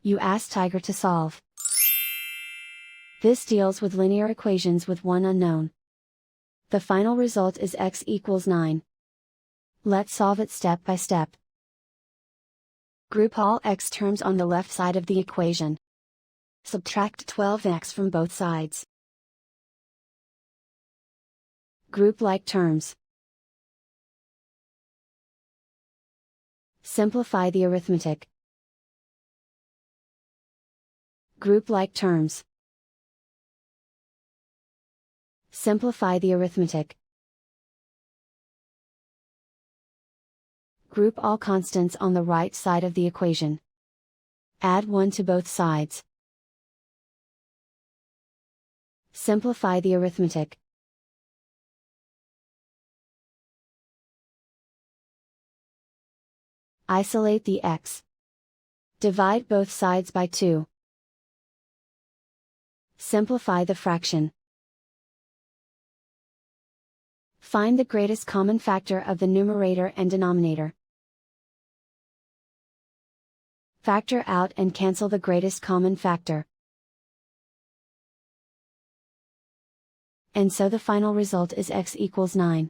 You ask Tiger to solve. This deals with linear equations with one unknown. The final result is x equals 9. Let's solve it step by step. Group all x terms on the left side of the equation. Subtract 12x from both sides. Group like terms. Simplify the arithmetic. Group like terms. Simplify the arithmetic. Group all constants on the right side of the equation. Add 1 to both sides. Simplify the arithmetic. Isolate the x. Divide both sides by 2. Simplify the fraction. Find the greatest common factor of the numerator and denominator. Factor out and cancel the greatest common factor. And so the final result is x equals 9.